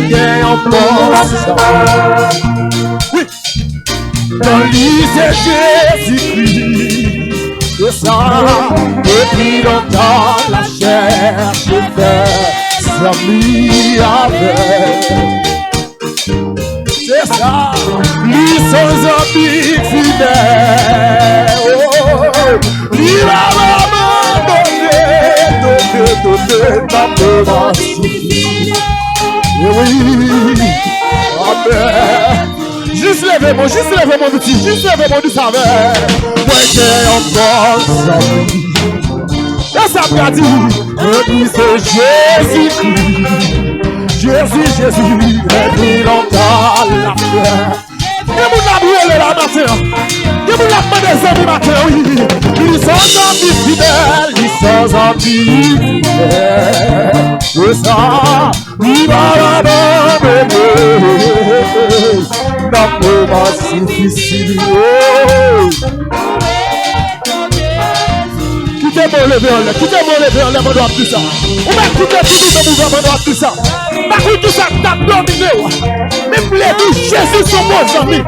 gagne en force. Oui. Dans lui c'est Jésus-Christ. C'est ça. Depuis longtemps la chair je fais amis avec. C'est ça. Lui sans amis fidèles. Oh, il va m'abandonner. Oui. Amen. Juste levez mon outil, juste levez mon outil saveur. Moi j'ai encore ça. Et ça m'a dit, et puis c'est Jésus-Christ. Jésus, et puis longtemps la fleur. Et vous la brûlez la matin. Et vous la demandez ça du matin, oui. Ils sont amis fidèles, ils sont amis fidèles. C'est ça, il va l'abandonner. Dans le moment difficile. Quittez mon lever en l'air, mon doigt tout ça. Ou même quittez tout le mouvement, mon doigt tout ça. Pas tout ça t'a dominé. Même les deux Jésus sont bons amis.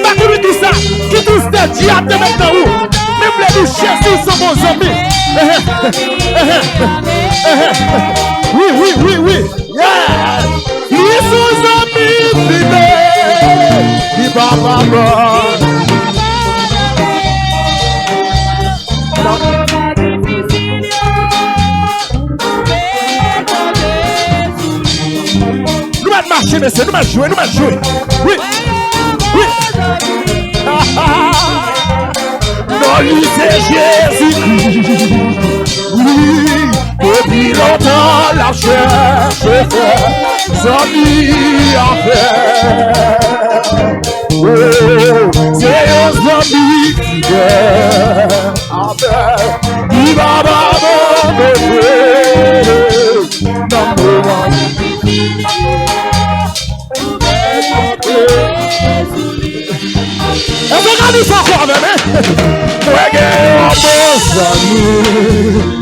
Pas tout ça, qui tous tes diables de maintenant où. Même les deux Jésus sont bons amis. Oui. Yeah. Ils sont amis fidèles. Ils vont marcher, messieurs, nous allons jouer. Oui. Non, lui c'est Jésus-Christ. Oui, depuis longtemps la chair se fait, amis à faire. Oh, c'est un ami fidèle. Il va m'abandonner. Regardez ça encore même,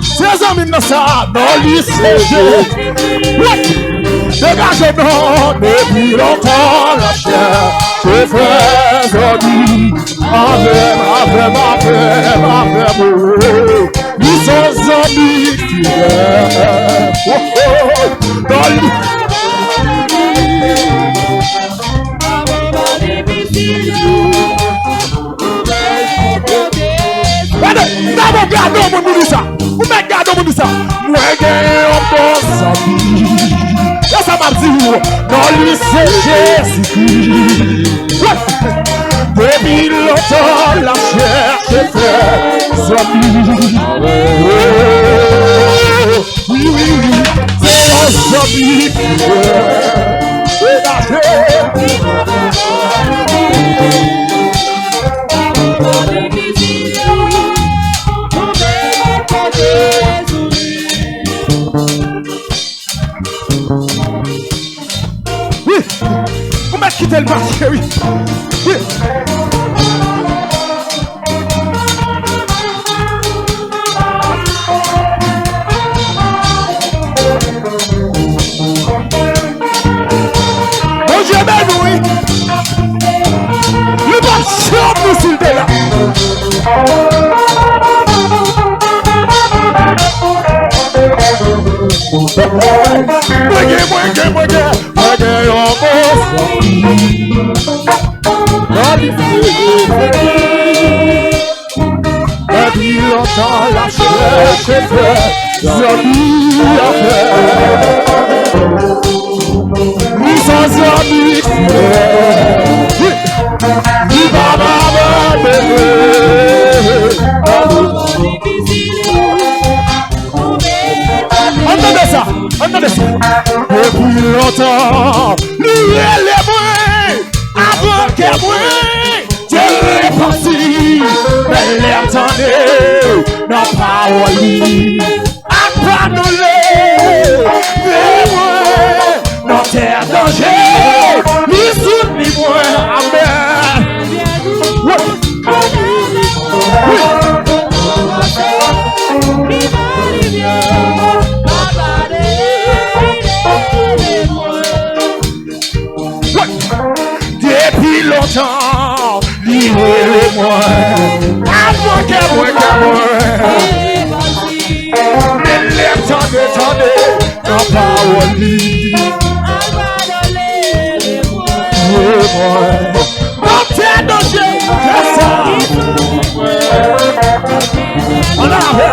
ses amis dans ça, dans lycée. Dégagez non, depuis longtemps la chair, je fais amis, avec, ils sont amis fidèles. Dans regardez mon monde ça. Vous me regardez mon ça. Moi j'ai un bon ami. Et ça m'a dit dans lui c'est Jésus-Christ. Depuis longtemps la chair se fait amis. Oui. C'est un ami. C'est la chair. Oui, vous m'avez quitté le marché, oui. Bon Dieu, ben oui. Le marché, nous s'il est là. Depuis longtemps la chair s'est fait, amis à faire. Nous sommes amis fidèles. Il va m'abandonner. Entendez ça. Depuis longtemps, lui et les moins, avant que moi, Dieu est parti. Mais l'attendez, nos paroles, après nous mais moi, nos terres danger, les soumis moi, amen. longtemps, livrez-moi. À moi que moi. Mais l'attendez, dans parole. Dans tes dangers, c'est ça. On a